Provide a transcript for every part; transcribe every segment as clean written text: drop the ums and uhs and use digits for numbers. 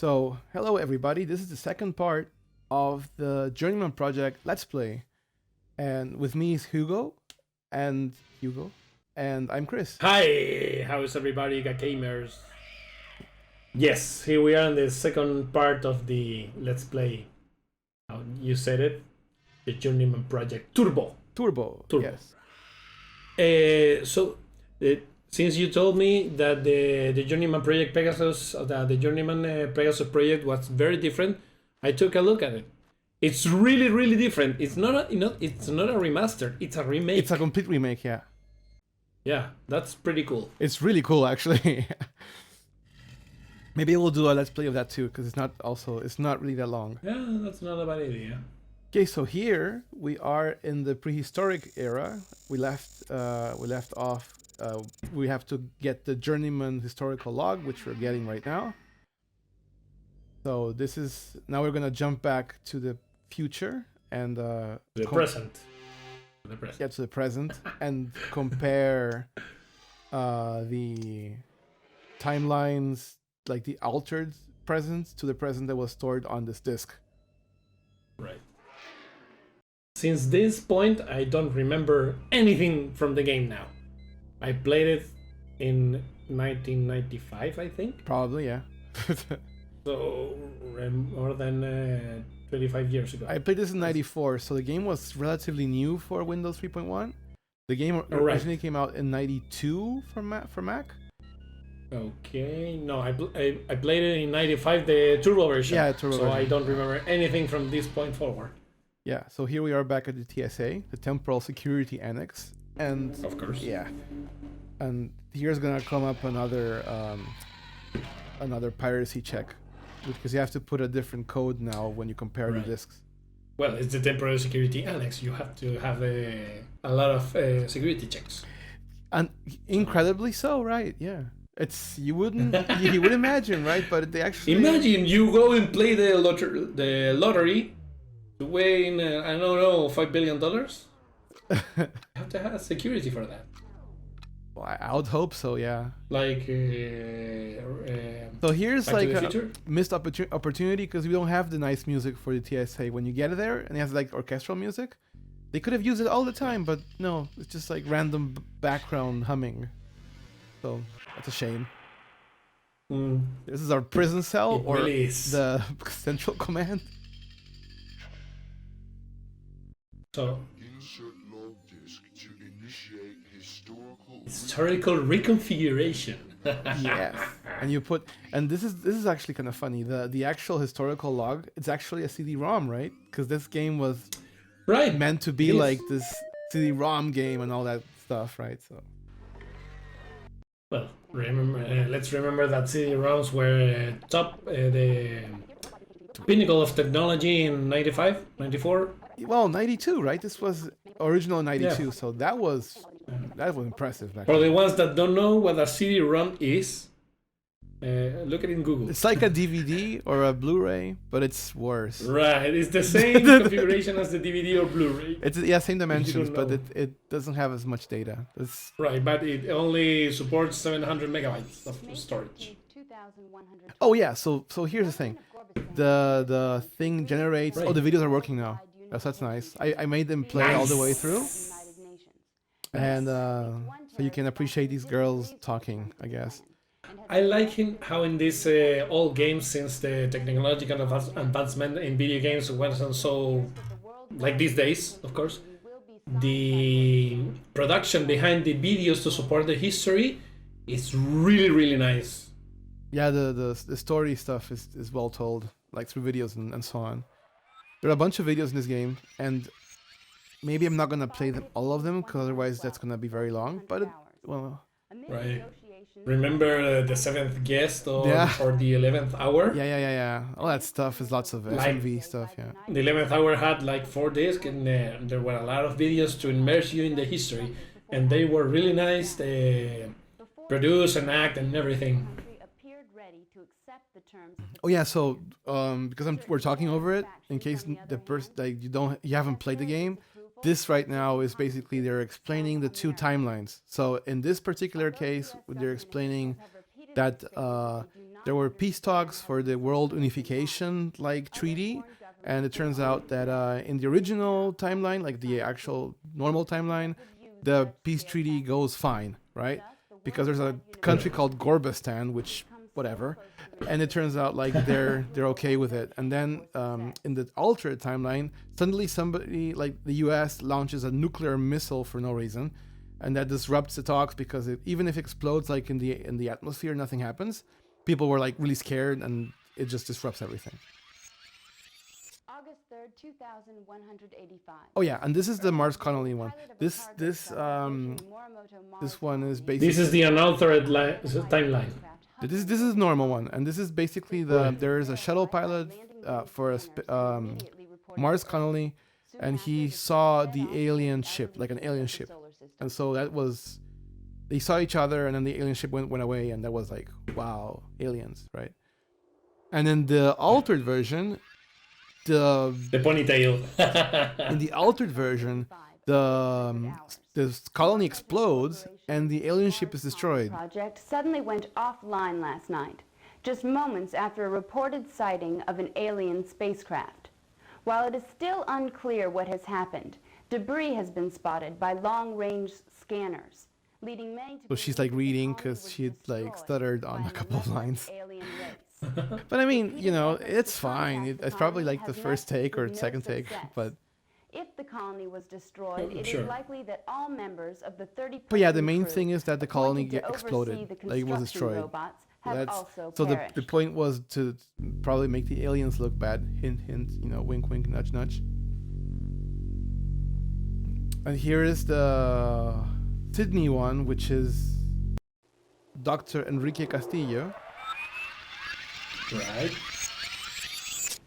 So, hello everybody, this is the second part of the Journeyman project Let's Play. And with me is Hugo, and I'm Chris. Hi, how's everybody, Gakemers? Yes, here we are in the second part of the Let's Play. You said it, the Journeyman project Turbo. Turbo. Yes. Since you told me that the Journeyman project Pegasus, the Journeyman Pegasus project was very different, I took a look at it. It's really different. It's not a remaster. It's a remake. It's a complete remake. Yeah. Yeah, that's pretty cool. It's really cool, actually. Maybe we'll do a Let's Play of that too, because it's not really that long. Yeah, that's not a bad idea. Okay, so here we are in the prehistoric era. We left off. We have to get the Journeyman historical log, which we're getting right now. So now we're gonna jump back to the future and the present. Yeah, to the present and compare the timelines, like the altered present to the present that was stored on this disk. Right. Since this point, I don't remember anything from the game now. I played it in 1995, I think. Probably, yeah. So, more than 25 years ago. I played this in 94, so the game was relatively new for Windows 3.1. The game originally came out in 92 for Mac. Okay, no, I played it in 95, the Turbo version. Yeah, Turbo version. I don't remember anything from this point forward. Yeah, so here we are back at the TSA, the Temporal Security Annex. And of course. Yeah. And here's gonna come up another piracy check, because you have to put a different code now when you compare the disks. Well, it's the Temporary Security Annex. You have to have a lot of security checks. And incredibly so, right? Yeah. You wouldn't imagine, right? But they actually imagine you go and play the lottery to win I don't know, $5 billion. You have to have security for that. Well, I would hope so, yeah. Like so here's like a missed opportunity, because we don't have the nice music for the TSA. When you get there and it has like orchestral music, they could have used it all the time, but no, it's just like random background humming. So that's a shame. This is our prison cell, or really the central command. So historical reconfiguration. Yes, and this is actually kind of funny. The actual historical log, it's actually a CD-ROM, right? Because this game was meant to be like this CD-ROM game and all that stuff, right? So. Well, let's remember that CD-ROMs were the pinnacle of technology in 95, 94. Well, 92, right? This was original 92, so that was impressive back For the ones that don't know what a CD-ROM is, look at it in Google. It's like a DVD or a Blu-ray, but it's worse. Right, it's the same configuration as the DVD or Blu-ray. It's same dimensions, but it doesn't have as much data. Right, but it only supports 700 megabytes of storage. Oh yeah, so here's the thing. The thing generates... Oh, the videos are working now. So that's nice. I made them play all the way through. And so you can appreciate these girls talking, I guess. I like how in these old games, since the technological advancement in video games wasn't so like these days, of course, the production behind the videos to support the history is really nice. Yeah, the story stuff is well told, like through videos and so on. There are a bunch of videos in this game, and maybe I'm not gonna play all of them, because otherwise that's gonna be very long. But right. Remember the 7th guest or the 11th hour? Yeah. All that stuff is lots of FMV stuff. Yeah. The 11th hour had like 4 discs, and there were a lot of videos to immerse you in the history, and they were really nice. They produce and act and everything. Oh yeah, so because we're talking over it, in case the person you haven't played the game, this right now is basically they're explaining the two timelines. So in this particular case, they're explaining that there were peace talks for the world unification like treaty, and it turns out that in the original timeline, like the actual normal timeline, the peace treaty goes fine, right? Because there's a country called Gorbistan, which whatever, and it turns out like they're okay with it. And then in the altered timeline, suddenly somebody like the U.S. launches a nuclear missile for no reason, and that disrupts the talks because even if it explodes like in the atmosphere, nothing happens. People were like really scared, and it just disrupts everything. August 3rd, 2185. Oh yeah, and this is the Mars Connolly one. This one is basically. This is the unaltered timeline. This is normal one, and this is basically there is a shuttle pilot for Mars Connolly, and he saw the alien ship, like an alien ship, and so that was. They saw each other, and then the alien ship went away, and that was like, wow, aliens, right? And in the altered version, the ponytail. in the altered version, the colony explodes, and the alien ship is destroyed. Project suddenly went offline last night, just moments after a reported sighting of an alien spacecraft. While it is still unclear what has happened, debris has been spotted by long-range scanners. So she's like reading because she like stuttered on a couple of lines. But I mean, it's fine. It's probably like the first take or second take, but. If the colony was destroyed, it is likely that all members of the 30. But yeah, the main thing is that the colony exploded, like it was destroyed. So the point was to probably make the aliens look bad. Hint, hint. Wink, wink, nudge, nudge. And here is the Sydney one, which is Dr. Enrique Castillo. Right.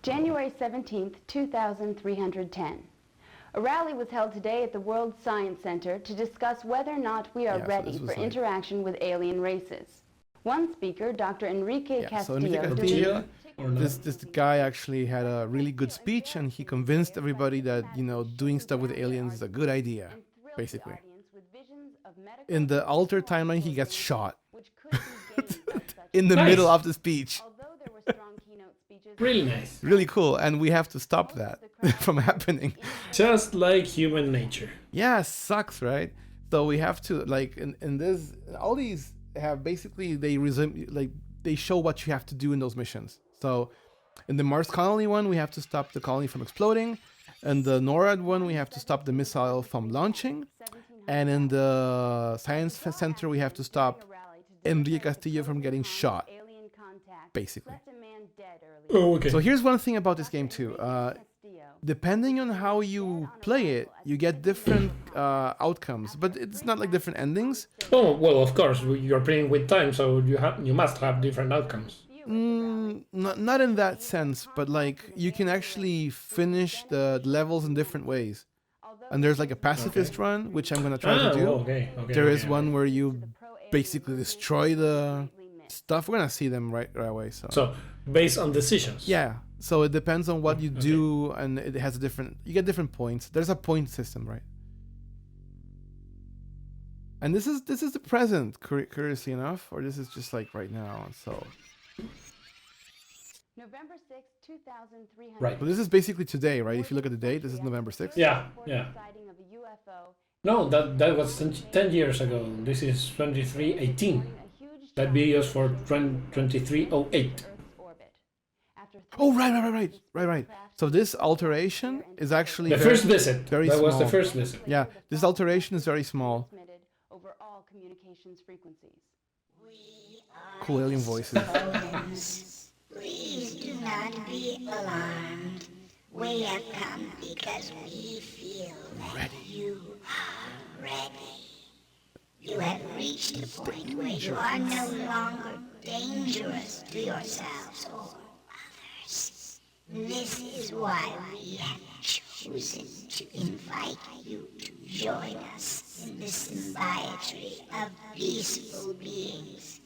January 17th, 2310. A rally was held today at the World Science Center to discuss whether or not we are ready for interaction with alien races. One speaker, Dr. Enrique Castillo, this guy actually had a really good speech, and he convinced everybody that doing stuff with aliens is a good idea, basically. In the altered timeline, he gets shot in the middle of the speech. Really nice. Really cool, and we have to stop that from happening. Just like human nature. Yeah, sucks, right? So we have to in this, all these have basically they show what you have to do in those missions. So in the Mars Colony one, we have to stop the colony from exploding. In the NORAD one, we have to stop the missile from launching. And in the Science Center, we have to stop Enrique Castillo from getting shot, basically. Oh, okay. So here's one thing about this game too. Depending on how you play it, you get different outcomes, but it's not like different endings. Oh, well, of course, you're playing with time, so you must have different outcomes. Not in that sense, but like you can actually finish the levels in different ways. And there's like a pacifist run, which I'm gonna try to do. There is one where you basically destroy the stuff. We're gonna see them right away. So based on decisions. Yeah. So it depends on what you do, and it has you get different points. There's a point system, right? And this is the present, curiously enough, or this is just like right now. So. November 6th, 2300. Right. But this is basically today, right? If you look at the date, this is November 6th. Yeah. No, that was 10 years ago. This is 2318. That video is for 2308. Oh, right. So this alteration is actually the first visit. Very that small. was the first visit. Yeah, this alteration is very small. Cool alien voices. Please do not be alarmed. We have come because we feel that you are ready. You have reached a point where you are no longer dangerous to yourselves or others. This is why we have chosen to invite you to join us in the symbiotry of peaceful beings.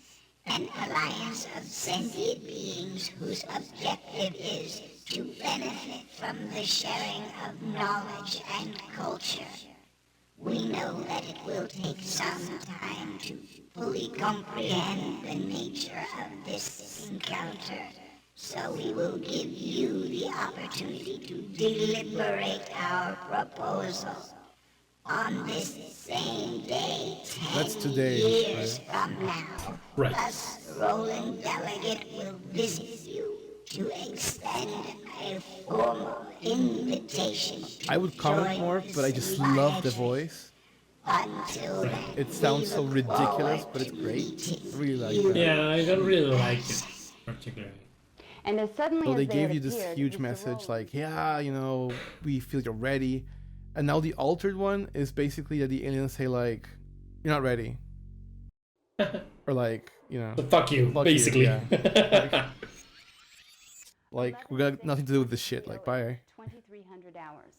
An alliance of sentient beings whose objective is to benefit from the sharing of knowledge and culture. We know that it will take some time to fully comprehend the nature of this encounter. So we will give you the opportunity to deliberate our proposal on this same day, 10 That's today, years right? from now. Right. Thus, the Roland delegate will visit you to extend a formal invitation to I would comment join more, but I just this love the legend. voice. Until then, It sounds so we look ridiculous, forward but it's to great. meeting I really like you. that. Yeah, I don't really like it particularly. And as suddenly So as they they gave had you this appeared, huge Mr. message Rowland like, yeah, you know, we feel you're ready. And now the altered one is basically that the aliens say like, you're not ready. Or like, you know, So fuck you, fuck basically. you, yeah. Like, we got nothing to do with this shit. Like, bye. 2,300 hours.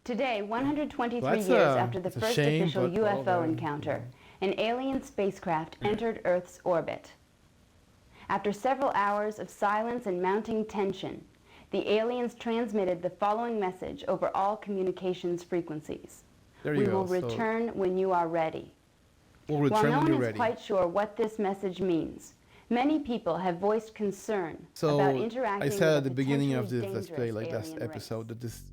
Today, 123 That's years a- after the it's a first shame, official but well UFO done. encounter, an alien spacecraft entered Earth's orbit. After several hours of silence and mounting tension, the aliens transmitted the following message over all communications frequencies. There you We go. will return when you are ready. We'll While return no when one you're is ready. quite sure what this message means, many people have voiced concern So about interacting I said with at the a beginning of potentially this let's play, like dangerous last alien episode, race.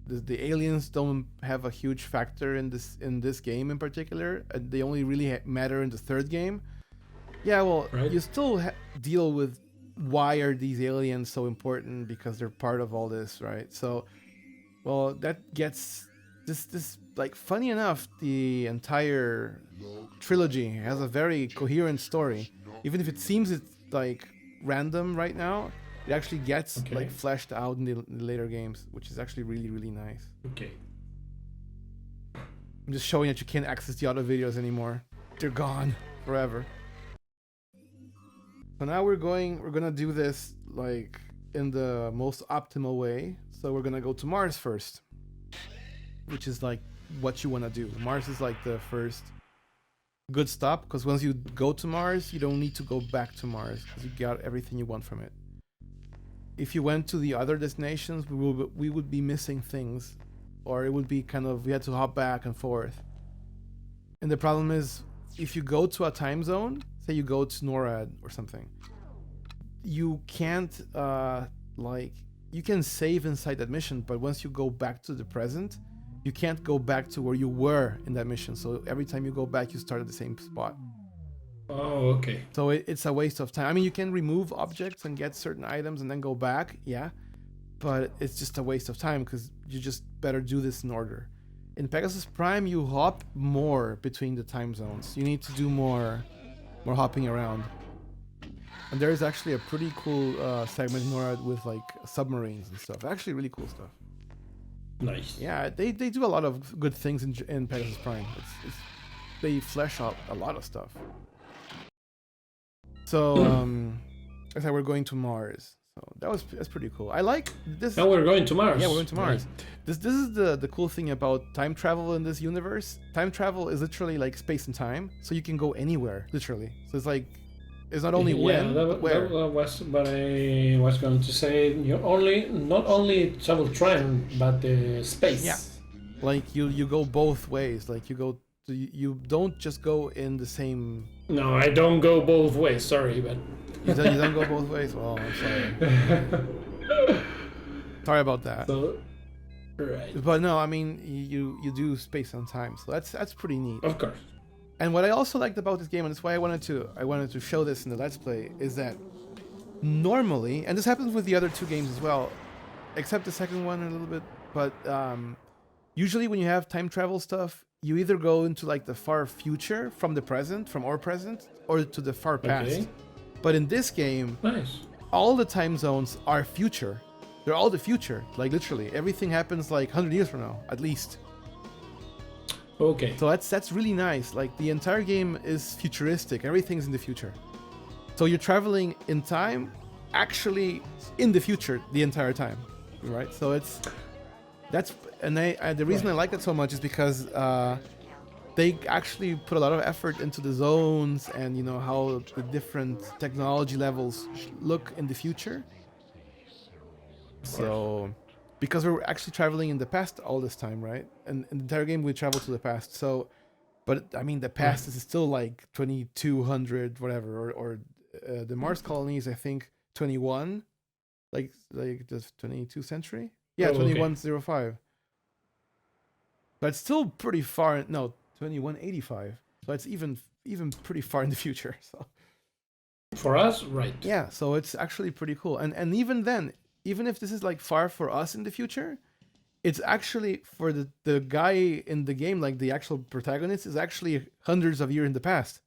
that the aliens don't have a huge factor in this game in particular. They only really matter in the third game. Yeah, well, Right. you still deal with why are these aliens so important because they're part of all this, right? So, well, that gets this like funny enough, the entire trilogy has a very coherent story, even if it seems it's like random right now. It actually gets Okay. like fleshed out in the later games, which is actually really nice. Okay. I'm just showing that you can't access the other videos anymore. They're gone forever. So now we're gonna do this like in the most optimal way. So we're gonna go to Mars first, which is like what you wanna do. Mars is like the first good stop because once you go to Mars, you don't need to go back to Mars because you got everything you want from it. If you went to the other destinations, we would be missing things, or it would be kind of we had to hop back and forth. And the problem is, if you go to a time zone, say you go to NORAD or something, you can't like you can save inside that mission, but once you go back to the present, you can't go back to where you were in that mission. So every time you go back, you start at the same spot. Oh, okay. So it's a waste of time. I mean, you can remove objects and get certain items and then go back, yeah, but it's just a waste of time because you just better do this in order. In Pegasus Prime, you hop more between the time zones. You need to do more hopping around. And there is actually a pretty cool segment in NORAD with like submarines and stuff. Actually, really cool stuff. Nice. Yeah, they do a lot of good things in Pegasus Prime. They flesh out a lot of stuff. So, I said we're going to Mars. So that's pretty cool. I like this. Now we're going to Mars. Yeah, we're going to Mars. Right. This is the cool thing about time travel in this universe. Time travel is literally like space and time, so you can go anywhere, literally. So it's like it's not only when, but where. That was what I was going to say. You not only travel time, but the space. Yeah. Like you go both ways. Like you don't just go in the same. No, I don't go both ways. Sorry, but You don't go both ways. Well, I'm sorry. Sorry about that. so, right. But no, I mean you do space and time, so that's pretty neat. Of course. And what I also liked about this game, and that's why I wanted to show this in the Let's Play, is that normally, and this happens with the other two games as well, except the second one a little bit, but usually when you have time travel stuff, you either go into like the far future from the present, from our present, or to the far past. Okay. But in this game, Nice. all the time zones are future. They're all the future, like literally. Everything happens like 100 years from now, at least. Okay. So that's really nice. Like the entire game is futuristic. Everything's in the future. So you're traveling in time, actually in the future the entire time, right? So the reason I like that so much is because they actually put a lot of effort into the zones and you know how the different technology levels look in the future. So because we're actually traveling in the past all this time, right? And in the entire game we travel to the past. So, but I mean, the past is still like 2200 whatever, or the Mars colonies, I think 21, like the 22nd century. Yeah, 2105. But it's still pretty far. No, 2185. So it's even pretty far in the future. So For us, right. yeah, so it's actually pretty cool. And even then, even if this is like far for us in the future, it's actually for the guy in the game, like the actual protagonist, is actually hundreds of years in the past.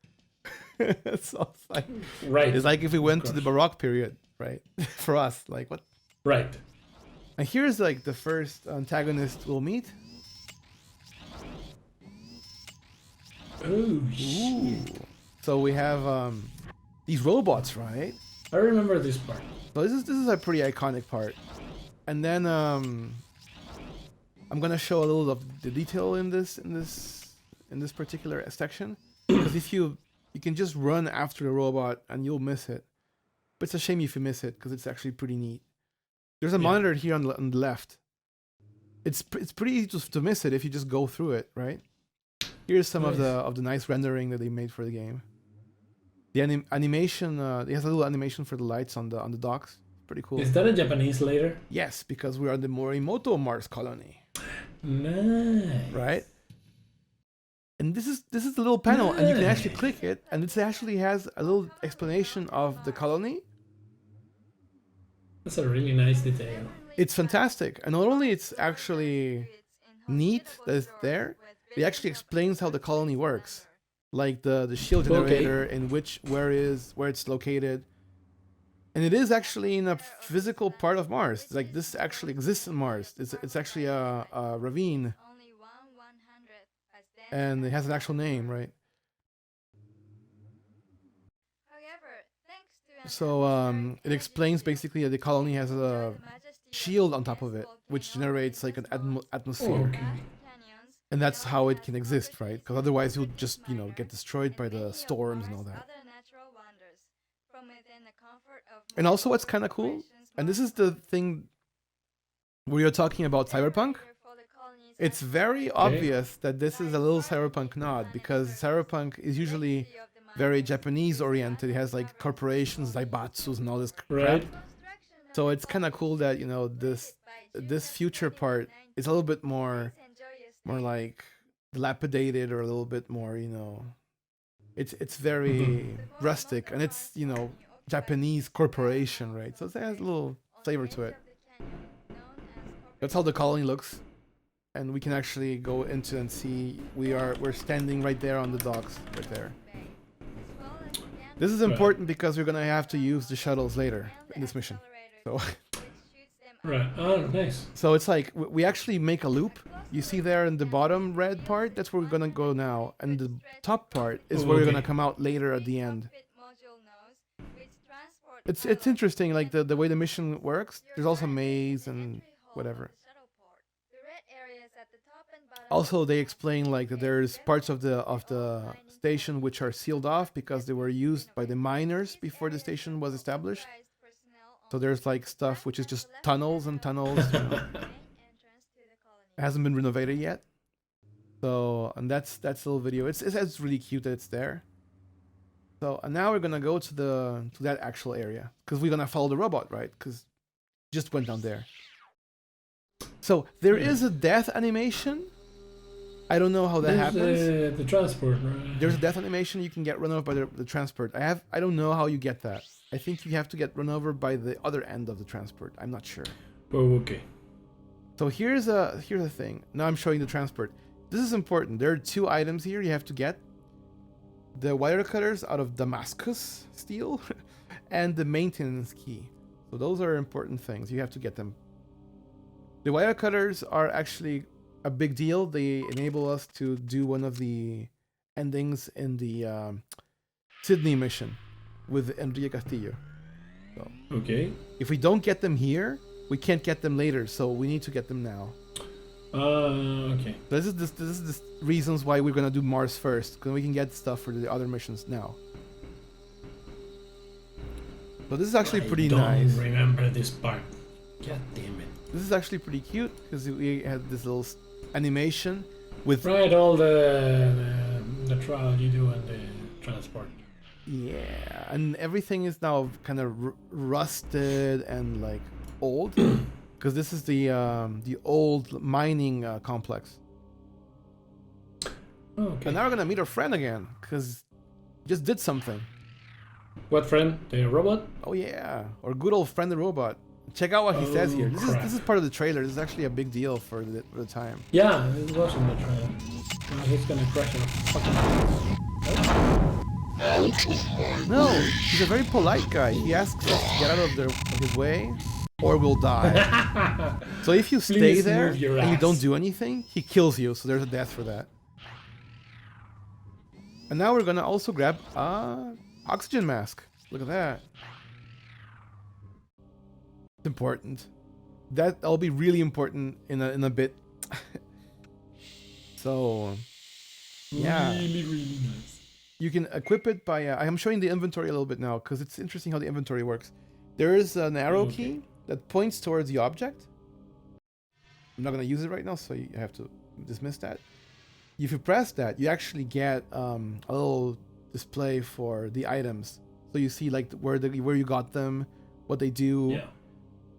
So it's like, Right. it's like if we went to the Baroque period, right? For us, like what? Right. And here's like the first antagonist we'll meet. Oh, shit. So we have these robots, right? I remember this part. So this is a pretty iconic part. And then I'm gonna show a little of the detail in this particular section, because if you can just run after the robot and you'll miss it. But it's a shame if you miss it, because it's actually pretty neat. There's a monitor here on the left. It's pretty easy to miss it if you just go through it, right? Here's some of the nice rendering that they made for the game. The animation, it has a little animation for the lights on the docks. Pretty cool. Is that a Japanese later? Yes, because we are the Morimoto Mars colony. Nice. Right? And this is the little panel, and you can actually click it, and it actually has a little explanation of the colony. That's a really nice detail. It's fantastic, and not only it's actually neat that it's there, it actually explains how the colony works, like the shield generator and where it's located. And it is actually in a physical part of Mars. Like this actually exists in Mars. It's actually a ravine, and it has an actual name, right? So it explains basically that the colony has a shield on top of it, which generates like an atmosphere. Okay. And that's how it can exist, right? Because otherwise you'll just, get destroyed by the storms and all that. And also what's kind of cool, and this is the thing where you're talking about cyberpunk, it's very obvious that this is a little cyberpunk nod, because cyberpunk is usually very Japanese oriented. It has like corporations, zaibatsus and all this crap. Right. So it's kind of cool that, this future part is a little bit more like dilapidated, or a little bit more, it's very rustic, and it's, Japanese corporation, right? So it has a little flavor to it. That's how the colony looks, and we can actually go into and see we're standing right there on the docks, right there. This is important because we're gonna have to use the shuttles later in this mission. So Right. Oh, nice. so it's like we actually make a loop. You see there in the bottom red part, that's where we're gonna go now, and the top part is where we're gonna come out later at the end. It's interesting, like the way the mission works. There's also maze and whatever. Also, they explain like that there's parts of the station which are sealed off because they were used by the miners before the station was established. So there's like stuff which is just tunnels and tunnels. It hasn't been renovated yet. So, and that's a little video. It's really cute that it's there. So, and now we're gonna go to that actual area, because we're gonna follow the robot, right? Because just went down there. So there is a death animation. I don't know how that happens. The transport, right? There's a death animation. You can get run over by the transport. I don't know how you get that. I think you have to get run over by the other end of the transport. I'm not sure. Oh, okay. So here's the thing. Now I'm showing the transport. This is important. There are 2 items here you have to get. The wire cutters out of Damascus steel and the maintenance key. So those are important things. You have to get them. The wire cutters are actually a big deal. They enable us to do one of the endings in the Sydney mission with Enrique Castillo. So Okay. if we don't get them here, we can't get them later. So we need to get them now. Okay. This is the reasons why we're gonna do Mars first, because we can get stuff for the other missions now. So this is actually pretty I nice. don't remember this part. God damn it. This is actually pretty cute because we had this little animation with Right, all the trial you do and the transport. yeah, and everything is now kind of rusted and like old because this is the old mining complex. Okay. And now we're gonna meet our friend again because just did something. What friend? The robot? Oh yeah, our good old friend the robot. Check out what he says here. Crap. This is part of the trailer. This is actually a big deal for the time. Yeah, it was in the trailer. Now he's gonna crash it. No, he's a very polite guy. He asks us to get out of his way, or we'll die. So if you stay Please there move your and you don't ass. do anything, he kills you. So there's a death for that. And now we're gonna also grab a oxygen mask. Look at that. It's important. That'll be really important in a bit. So yeah. Really, really nice. You can equip it by... I'm showing the inventory a little bit now because it's interesting how the inventory works. There is an arrow key that points towards the object. I'm not going to use it right now, so you have to dismiss that. If you press that, you actually get a little display for the items. So you see like where you got them, what they do. Yeah.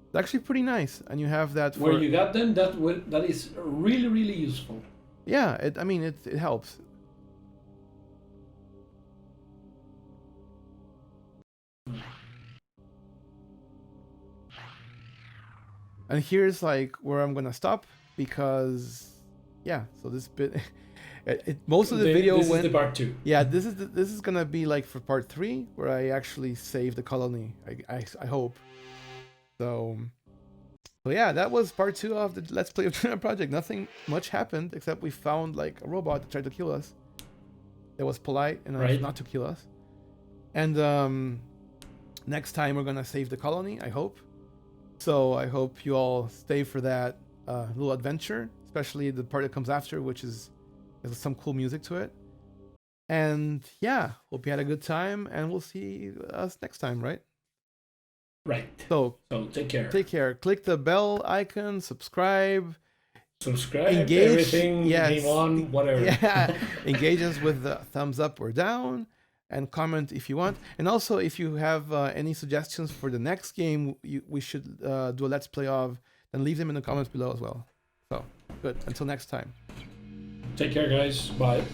It's actually pretty nice. And you have that for... Where you got them, that is really, really useful. Yeah, it helps. And here's like where I'm gonna stop because, yeah. So this bit, most of the video this went. is the part 2. Yeah, this is gonna be like for part 3 where I actually save the colony. I hope. So yeah, that was part 2 of the Let's Play of Journeyman project. Nothing much happened except we found like a robot that tried to kill us. It was polite enough not to kill us. And next time we're gonna save the colony. I hope. So I hope you all stay for that little adventure, especially the part that comes after, which has some cool music to it. And yeah, hope you had a good time, and we'll see us next time, right? Right. So take care. Take care. Click the bell icon, subscribe, Engage, everything, game on, whatever. Yeah, engage us with the thumbs up or down. And comment if you want. And also, if you have any suggestions for the next game we should do a Let's Play of, then leave them in the comments below as well. So, good. Until next time. Take care, guys. Bye.